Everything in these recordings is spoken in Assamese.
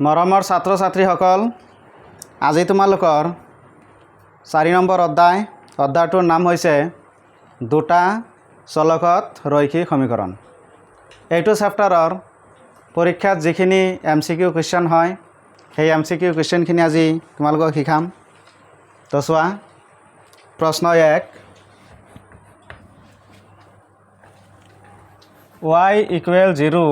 মৰমৰ ছাত্ৰ ছাত্ৰীসকল, আজি তোমালোকৰ 4 নম্বৰ অধ্যায়টোৰ নাম হৈছে দুটা চলকত ৰৈখিক সমীকৰণ। এইটো চেপ্টাৰৰ পৰীক্ষাত যিখিনি MCQ কুৱেশ্যন হয় সেই MCQ কুৱেশ্যনখিনি আজি তোমালোকক শিকাম। তো চোৱা, প্ৰশ্ন 1, y = 0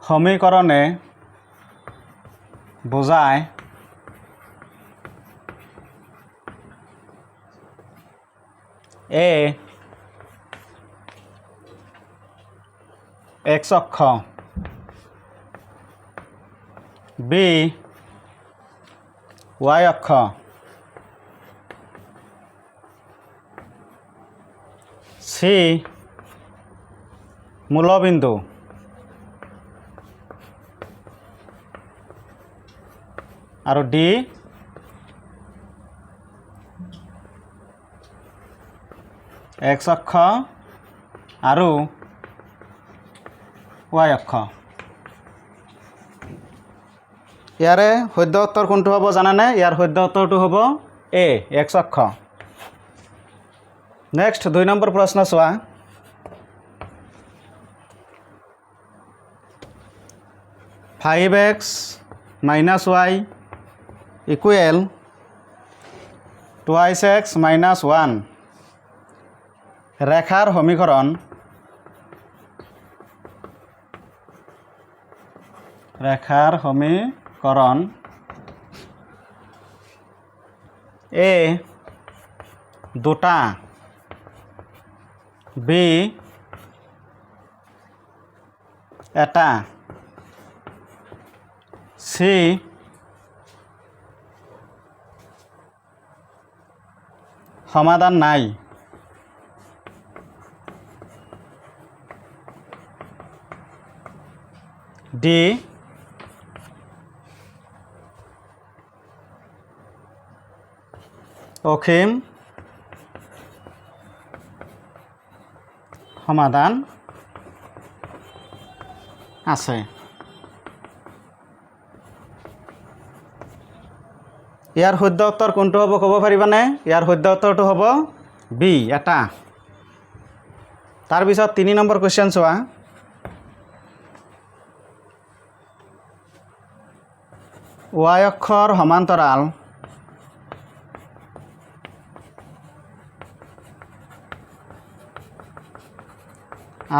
সমীকৰণে বুজায় A x অক্ষ, B y অক্ষ, C মূলবিন্দু, আৰু D x অক্ষ আৰু y অক্ষ। ইয়াৰে শুদ্ধ উত্তৰ কোনটো হ'ব জানানে? ইয়াৰ শুদ্ধ উত্তৰটো হ'ব A x অক্ষ। নেক্সট 2 নম্বৰ প্ৰশ্ন চোৱা, (5x - y = 2x - 1) ৰেখাৰ সমীকৰণ A দুটা, B এটা, C সমাধান নাই। D অসীম সমাধান আছে। ইয়াৰ শুদ্ধ উত্তৰ কোনটো হ'ব ক'ব পাৰিবানে? ইয়াৰ শুদ্ধ উত্তৰটো হ'ব B এটা। তাৰপিছত 3 নম্বৰ কুৱেশ্যন চোৱা, y অক্ষৰ সমান্তৰাল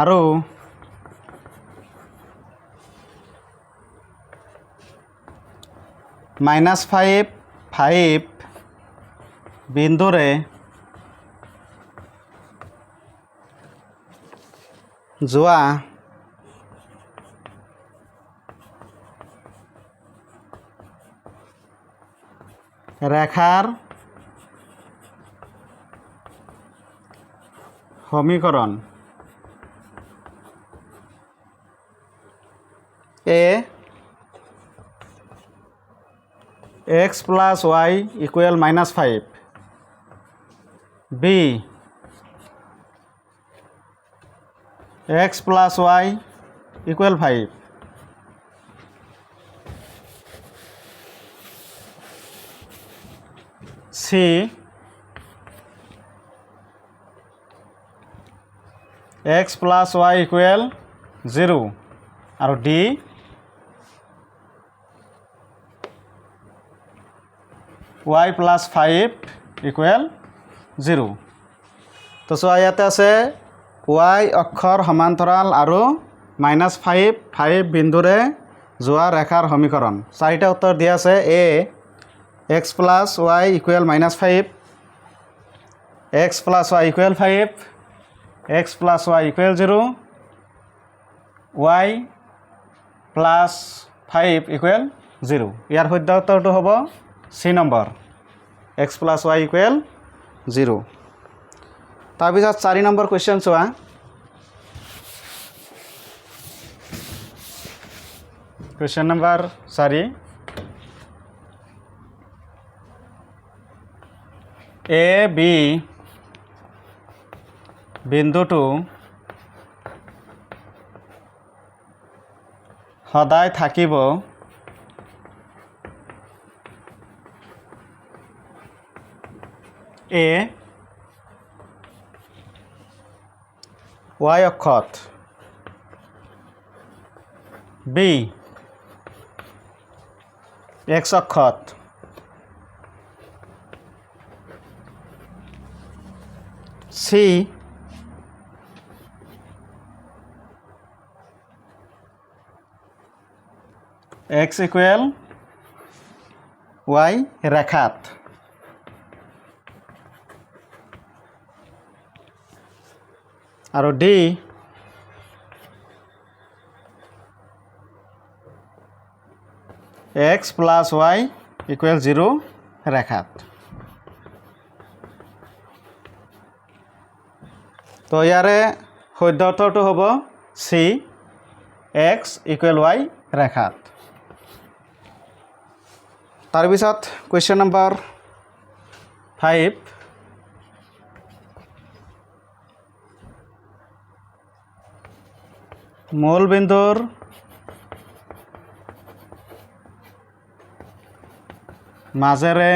আৰু -5 বিন্দুৰে যোৱা ৰেখাৰ সমীকৰণ A x + y = -5, B x + y = 5, C x + y = 0 আৰু D y + 5 = 0। তো চোৱা, ইয়াতে আছে y অক্ষৰ সমান্তৰাল আৰু -5 বিন্দুৰে যোৱা ৰেখাৰ সমীকৰণ। 4টা উত্তৰ দিয়া আছে। A x + y = -5, x + y = 5, x + y = 0, y + 5 = 0। ইয়াৰ শুদ্ধ উত্তৰটো হ'ব C নম্বৰ, x + y = 0। তাৰপিছত 4 নম্বৰ কুৱেশ্যন চোৱা, কুৱেশ্যন নম্বৰ 4, A B বিন্দুটো সদায় থাকিব এ y অক্ষত b x অক্ষত c x ইকুৱেল y ৰেখাত আৰু d x plus y equal 0 ৰেখাত। তো ইয়াৰে সৈদ্য উত্তৰটো হ'ব c x ইকুৱেল y ৰেখাত। তাৰপিছত কুৱেশ্যন নম্বৰ 5 মূলবিন্দুৰ মাজেৰে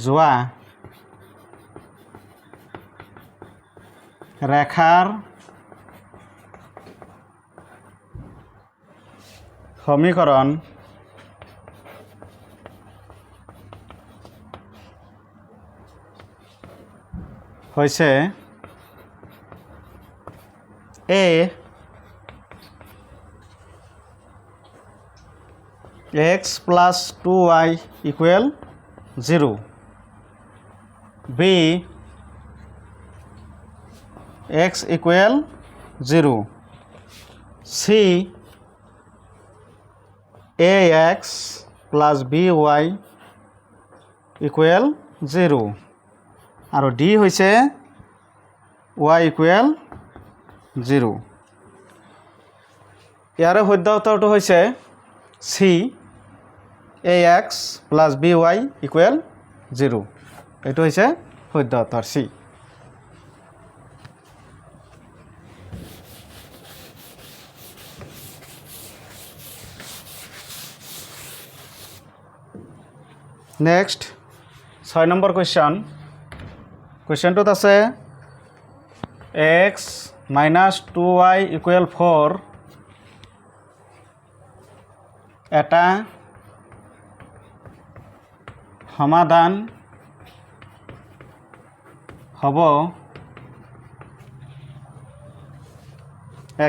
যোৱা ৰেখাৰ সমীকৰণ হৈছে a x plus 2y equal 0 b x equal 0 c ax plus by equal 0 আৰু d হৈছে y equal 0। ইয়াৰে সৈদ্য উত্তৰটো হৈছে c ax plus by equal 0। এইটো হৈছে সৈদ্য উত্তৰ c। নেক্সট 6 নম্বৰ কুৱেশ্যন। কুৱেশ্যনটোত আছে x minus 2y equal 4 এটা সমাধান হ'ব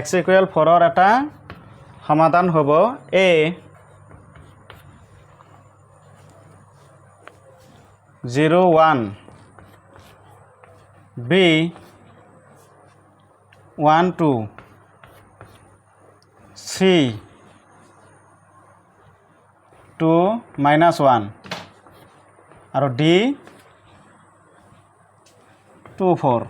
x equal 4 এটা সমাধান হ'ব a 0 1 b 1 2 c 2 minus 1 আৰু d 2 4।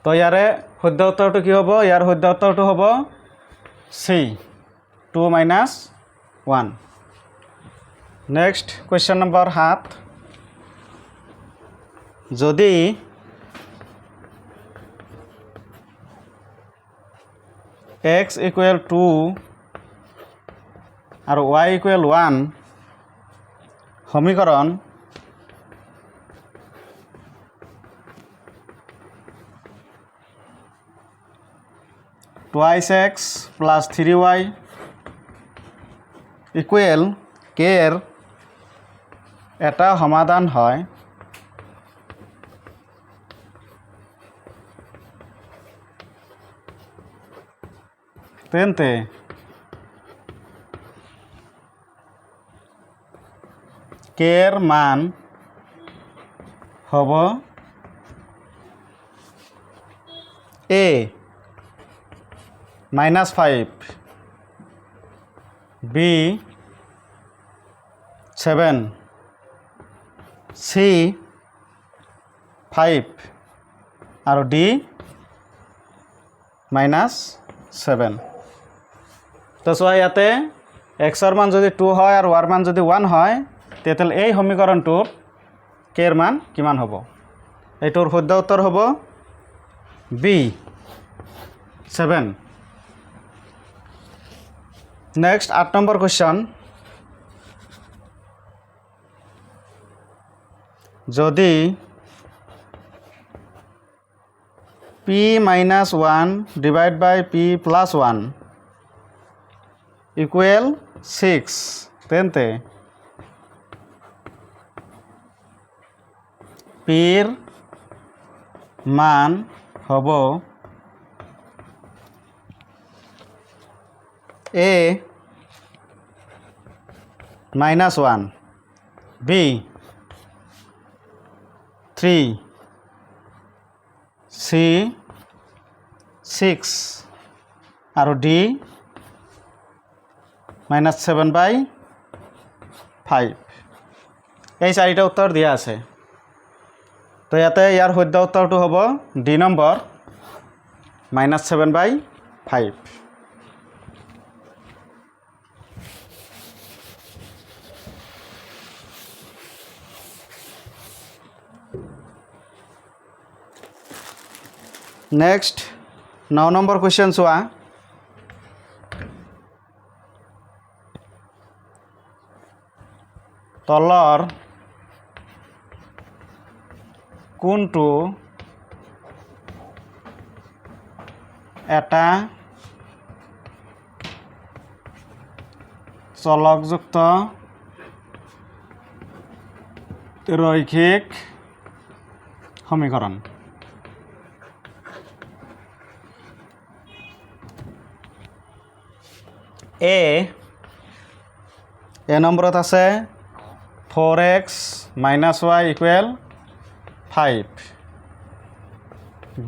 তো ইয়াৰে শুদ্ধ উত্তৰটো কি হ'ব? ইয়াৰ শুদ্ধ উত্তৰটো হ'ব c 2 minus 1। Next question number 7 যদি x equal 2 আৰু y equal 1 সমীকৰণ twice x plus 3y equal k এর এটা সমাধান হয় তেন্তে k এর মান হবে a -5 b 7 c 5 আৰু d -7। তো চোৱা ইয়াতে এক্সৰ মান যদি 2 হয় আৰু y মান যদি 1 হয় তেতিয়াহ'লে এই সমীকৰণটোৰ k ৰ মান কিমান হ'ব? এইটোৰ শুদ্ধ উত্তৰ হ'ব বি 7 নেক্সট 8 নম্বৰ কুৱেশ্যন যদি p minus 1 divided by p plus 1 equal 6 তেন্তে pৰ মান হ'ব a minus 1 b 3 c 6 আৰু d minus 7 by 5 এই চাৰিটা উত্তৰ দিয়া আছে তো ইয়াতে ইয়াৰ শুদ্ধ উত্তৰটো হ'ব D number -7 by 5 next 9 number question চোৱা তলৰ কোনটো এটা চলকযুক্ত ৰৈখিক সমীকৰণ এ নম্বৰত আছে 4x minus y equal 5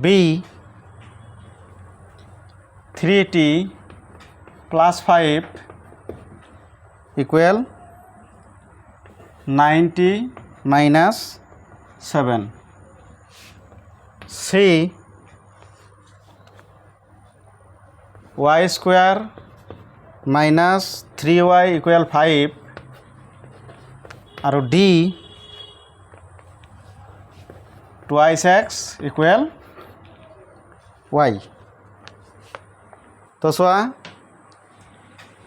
b 3t plus 5 equal 90 minus 7 c y square minus 3y equal 5 আৰু d twice x equal y তো চোৱা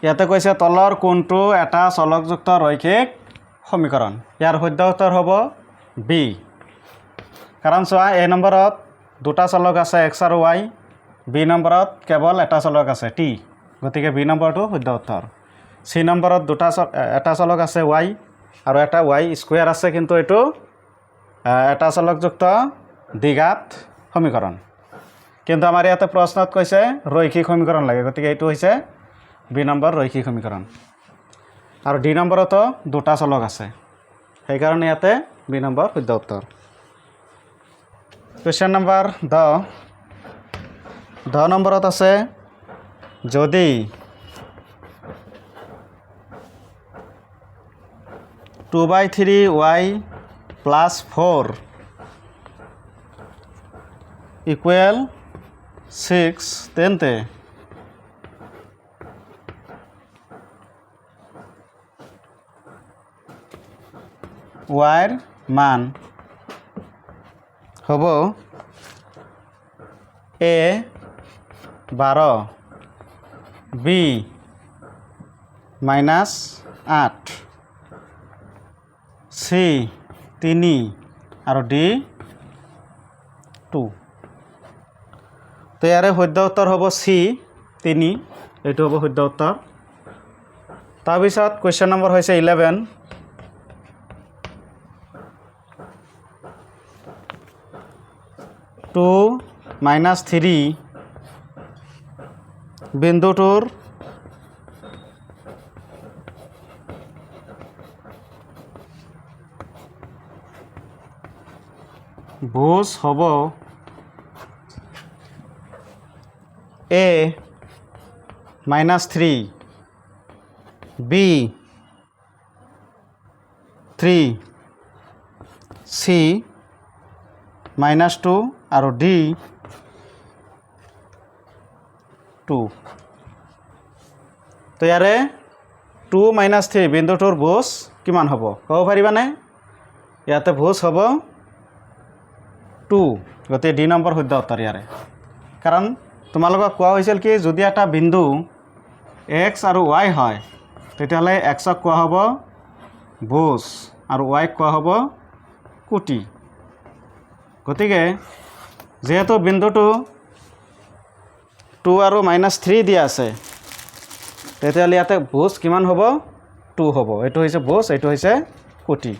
ইয়াতে কৈছে তলৰ কোনটো এটা চলকযুক্ত ৰৈখিক সমীকৰণ ইয়াৰ শুদ্ধ উত্তৰ হ'ব বি কাৰণ চোৱা এ নম্বৰত দুটা চলক আছে x আৰু y বি নম্বৰত কেৱল এটা চলক আছে t গতিকে বি নম্বৰটো শুদ্ধ উত্তৰ চি নম্বৰত এটা চলক আছে y আৰু এটা y স্কয়াৰ আছে কিন্তু এটো এটা চলকযুক্ত দ্বিঘাত সমীকৰণ কিন্তু আমাৰ ইয়াতে প্ৰশ্নত কৈছে ৰৈখিক সমীকৰণ লাগে গতিকে এটো হৈছে বি নম্বৰ ৰৈখিক সমীকৰণ আৰু ডি নম্বৰতো দুটা চলক আছে সেই কাৰণে ইয়াতে বি নম্বৰ শুদ্ধ উত্তৰ কোৱেশ্চন নম্বৰ 10 নম্বৰত আছে যদি 2/3y plus 4 equal 6 তেন্তে y মান হ'ব a 12 b -8 c 3 আৰু d 2 তো ইয়াৰে শুদ্ধ উত্তৰ হ'ব c 3 এইটো হ'ব শুদ্ধ উত্তৰ তাৰপিছত কুৱেশ্যন নম্বৰ হৈছে 11 2 - 3 বিন্দুটোৰ ভুজ হ'ব a -3 b 3 c -2 আৰু d 2 তো ইয়াৰে 2 - 3 বিন্দুটোৰ ভুজ কিমান হ'ব ক'ব পাৰিবানে ইয়াতে ভুজ হ'ব 2 গতিকে ডি নম্বৰ শুদ্ধ উত্তৰ ইয়াৰে কাৰণ তোমালোকক কোৱা হৈছিল কি যদি এটা বিন্দু x আৰু y হয় তেতিয়াহ'লে x-ক কোৱা হ'ব ভুজ আৰু y-ক কোৱা হ'ব কুটি গতিকে যেহেতু বিন্দুটো 2 আৰু -3 দিয়া আছে তেতিয়াহ'লে ইয়াতে ভুজ কিমান হ'ব 2 হ'ব এইটো হৈছে ভুজ এইটো হৈছে কুটি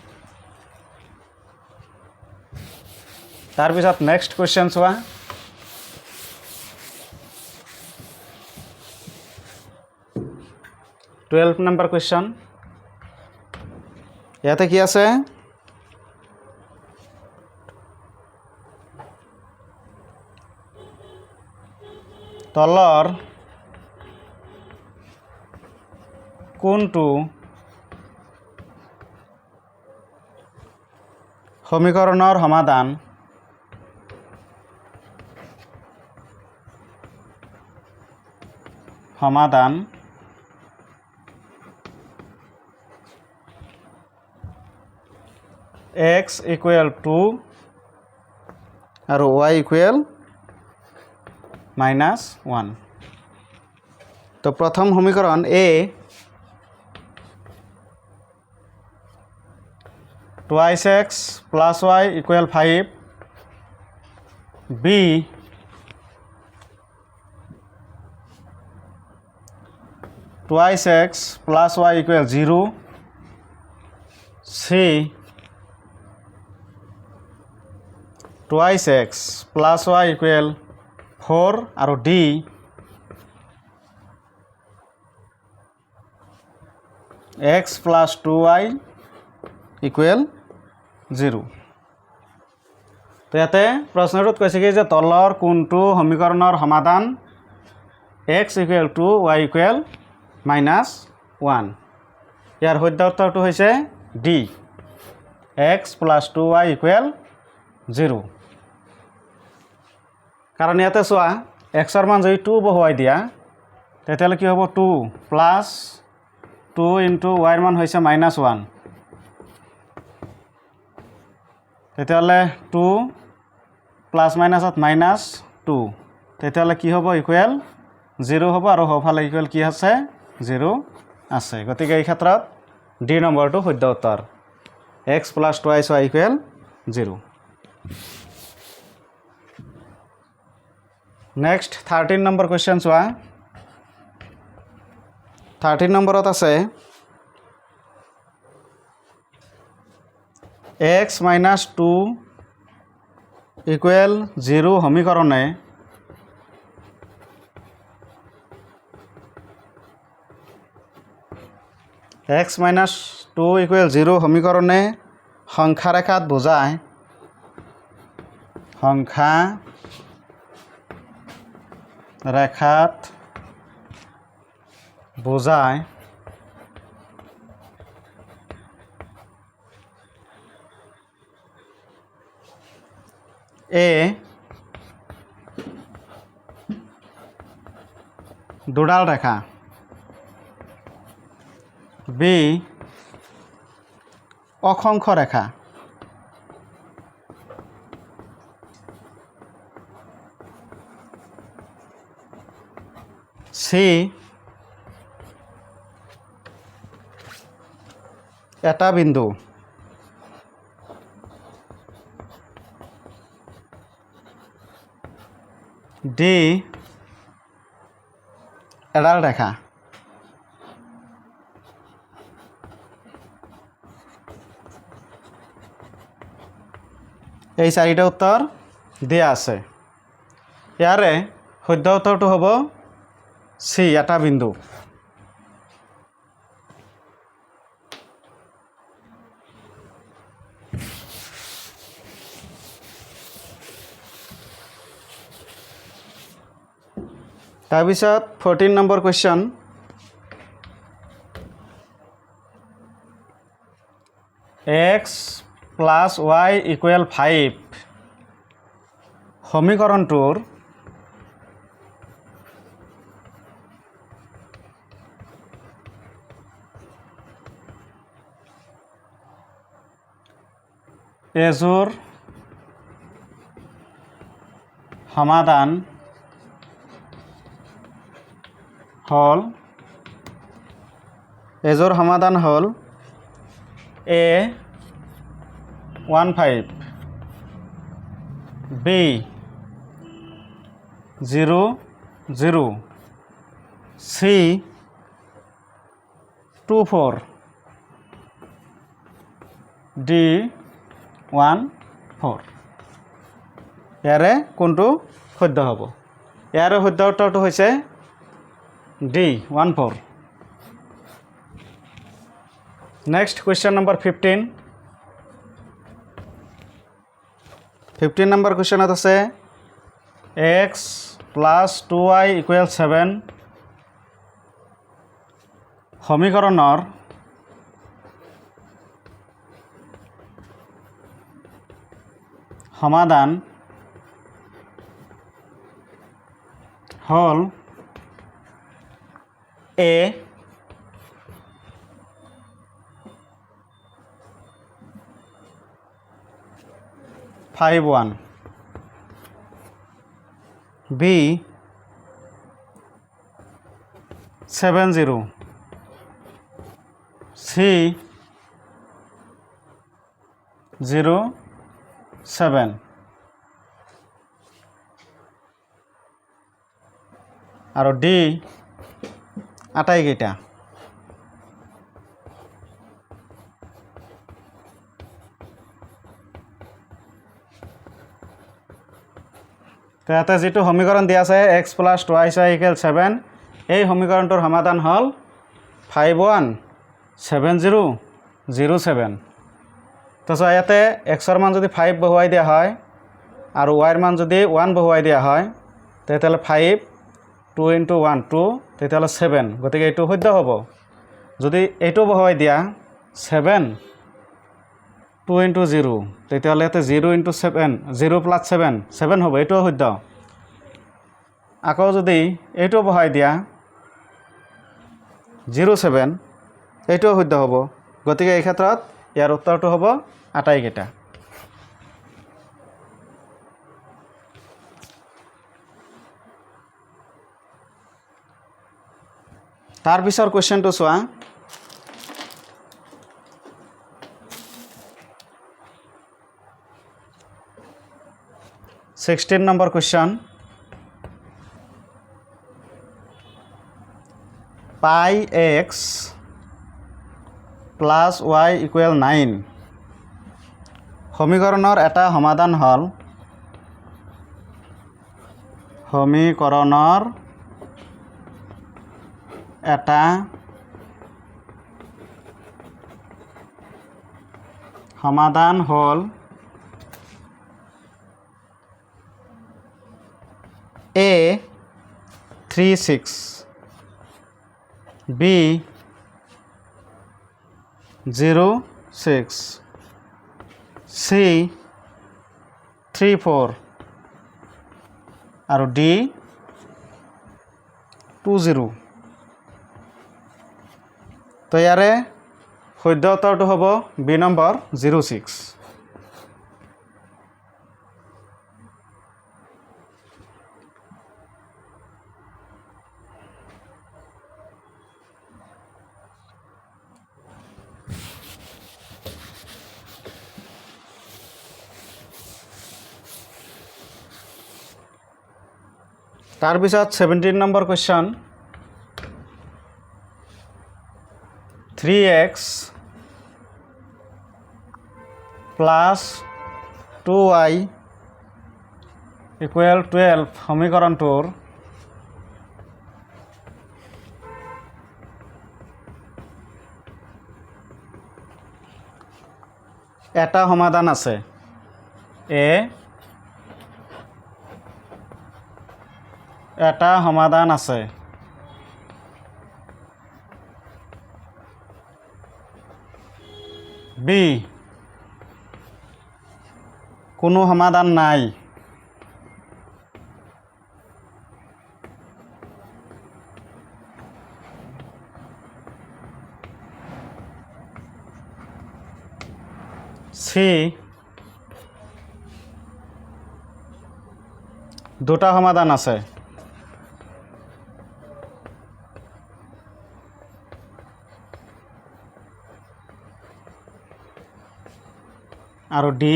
তাৰপিছত নেক্সট কুৱেশ্যন চোৱা টুৱেলভ নম্বৰ কুৱেশ্যন ইয়াতে কি আছে তলৰ কোনটো সমীকৰণৰ সমাধান x equal to আৰু y equal -1 তো প্ৰথম সমীকৰণ a twice x plus y equal 5 b twice x plus y equal 0 c twice x plus y equal 4 আৰু d x plus 2y equal 0 তো ইয়াতে প্ৰশ্নটোত কৈছে কি যে তলৰ কোনটো সমীকৰণৰ সমাধান x equal to y equal -1 ইয়াৰ শুদ্ধ উত্তৰটো হৈছে d x plus 2y equal 0 কাৰণ ইয়াতে চোৱা xৰ মান যদি 2 বহুৱাই দিয়া তেতিয়াহ'লে কি হ'ব 2 প্লাছ 2 ইনটু y ৰ মান হৈছে -1 তেতিয়াহ'লে 2 প্লাছ মাইনাছত -2 তেতিয়াহ'লে কি হ'ব ইকুৱেল 0 হ'ব আৰু সোঁফালে ইকুৱেল কি আছে 0 আছে গতিকে এই ক্ষেত্ৰত ডি নম্বৰটো শুদ্ধ উত্তৰ x plus 2y equal 0 next 13 number question চোৱা 13 নম্বৰত আছে x - 2 equal 0 সমীকৰণে x - 2 equal 0 সমীকৰণে সংখ্যা ৰেখাত বুজায় a দুডাল ৰেখা b অসংখ্য ৰেখা c এটা বিন্দু d এডাল ৰেখা এই চাৰিটা উত্তৰ দিয়া আছে ইয়াৰে শুদ্ধ উত্তৰটো হ'ব c এটা বিন্দু তাৰপিছত 14 number question x plus y equal 5 সমীকৰণটোৰ এজোৰ সমাধান হল এজোৰ সমাধান হল A 15 B 0 0 C 24 D 14 ইয়াৰে কোনটো শুদ্ধ হ'ব ইয়াৰে শুদ্ধ উত্তৰটো হৈছে D 14 Next question number 15 number question আছে x plus 2y equals 7 সমীকৰণৰ সমাধান হল A 51 B 70 C 07 আৰু D আটাইকেইটা তো ইয়াতে যেটো সমীকৰণ দিয়া আছে x plus 2y equals 7 এই সমীকৰণটোৰ সমাধান হল 517007 তো ইয়াতে x ৰ মান যদি 5 বহুৱাই দিয়া হয় আৰু y ৰ মান যদি 1 বহুৱাই দিয়া হয় তেতিয়াহ'লে 5 2 into 1 2 তেতিয়াহ'লে 7 গতিকে এইটো শুদ্ধ হ'ব যদি এইটো বহুৱাই দিয়া 7 2 into 0 তেতিয়াহ'লে ইয়াতে 0 into 7 0 plus 7 7 হ'ব এইটো শুদ্ধ আকৌ যদি এইটো বহাই দিয়া 07 এইটো শুদ্ধ হ'ব গতিকে এই ক্ষেত্ৰত ইয়াৰ উত্তৰটো হ'ব আটাইকেইটা তাৰ পিছৰ কোৱেশ্চনটো চোৱা number question pi x plus y equal 9 সমীকৰণৰ এটা সমাধান হল সমীকৰণৰ এটা সমাধান হল A 36 B 06 C 34 আৰু D 20 তো ইয়াৰে শুদ্ধ উত্তৰটো হ'ব B নম্বৰ 06 তাৰ পিছত 17 number question 3x plus 2y equal 12 সমীকৰণটোৰ এটা সমাধান আছে A এটা সমাধান আছে B কোনো সমাধান নাই C দুটা সমাধান আছে আৰু ডি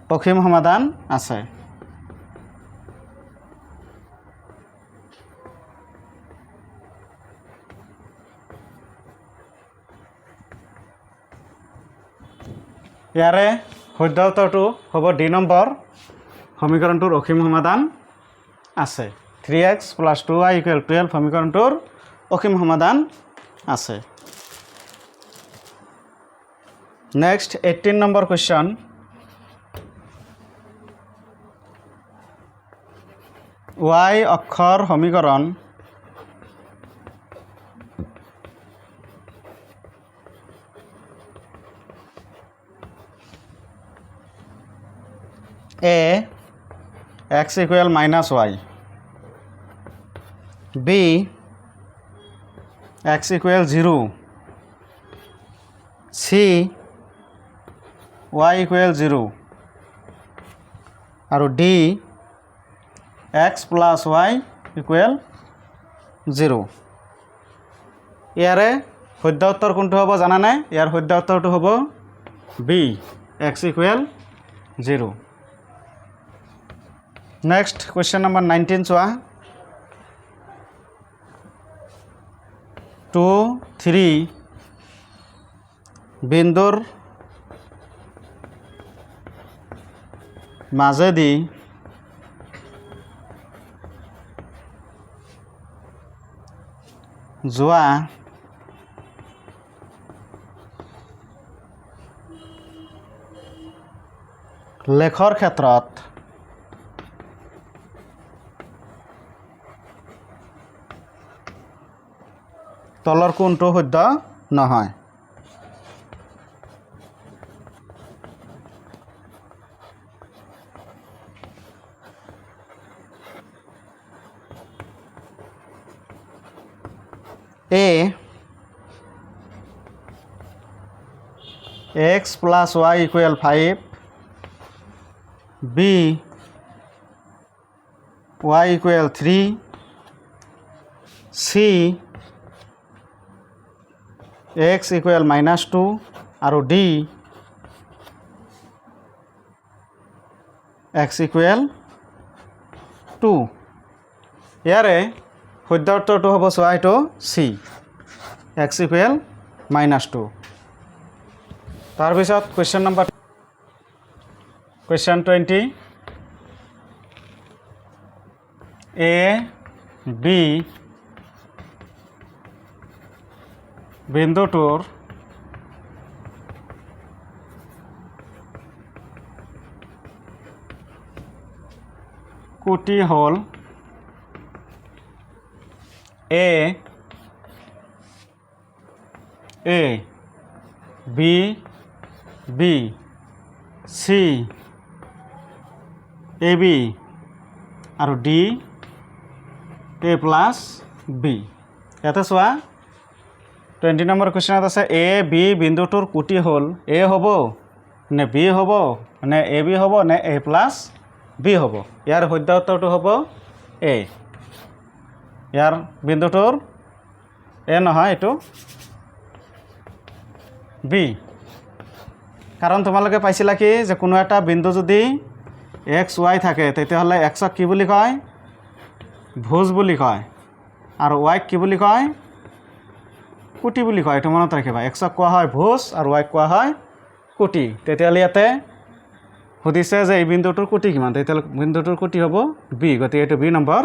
অসীম সমাধান আছে ইয়াৰে শুদ্ধ উত্তৰটো হ'ব ডি নম্বৰ সমীকৰণটোৰ অসীম সমাধান আছে 3x + 2y = 12 সমীকৰণটোৰ অসীম সমাধান আছে নেক্সট 18 নম্বৰ কুৱেশ্যন y অক্ষৰ সমীকৰণ A x = -y B x = 0 C y = 0 আৰু D x + y = 0 ইয়াৰে শুদ্ধ উত্তৰ কোনটো হ'ব জানানে ইয়াৰ শুদ্ধ উত্তৰটো হ'ব B x = 0 Next question number 19 চোৱা 2 3 বিন্দুৰ মাজেদি যোৱা লেখৰ ক্ষেত্ৰত তলৰ কোনটো শুদ্ধ নহয় A x + y = 5 B y = 3 C x = -2 আৰু D x = 2 ইয়াৰে শুদ্ধ উত্তৰটো হ'ব চোৱা এইটো C x = -2 তাৰপিছত question number question 20 A B বিন্দুটোৰ কুটি হ'ল A B B C AB আৰু D A + B ইয়াতে চোৱা 20 নম্বৰ কুৱেশ্যনত আছে A B বিন্দুটোৰ কুটি হ'ল A হ'ব নে B হ'ব নে AB হ'ব নে A + B হ'ব ইয়াৰ শুদ্ধ উত্তৰটো হ'ব A ইয়াৰ বিন্দুটোৰ A নহয় এইটো B কাৰণ তোমালোকে পাইছিলা কি যে কোনো এটা বিন্দু যদি x y থাকে তেতিয়াহ'লে x ক কি বুলি কয় ভুজ বুলি কয় আৰু y ক কি বুলি কয় কুটি বুলি কয় এইটো মনত ৰাখিবা x ক কোৱা হয় ভুজ আৰু y ক কোৱা হয় কুটি তেতিয়াহ'লে ইয়াতে সুধিছে যে এই বিন্দুটোৰ কুটি কিমান তেতিয়াহ'লে বিন্দুটোৰ কুটি হ'ব B গতিকে এইটো B নম্বৰ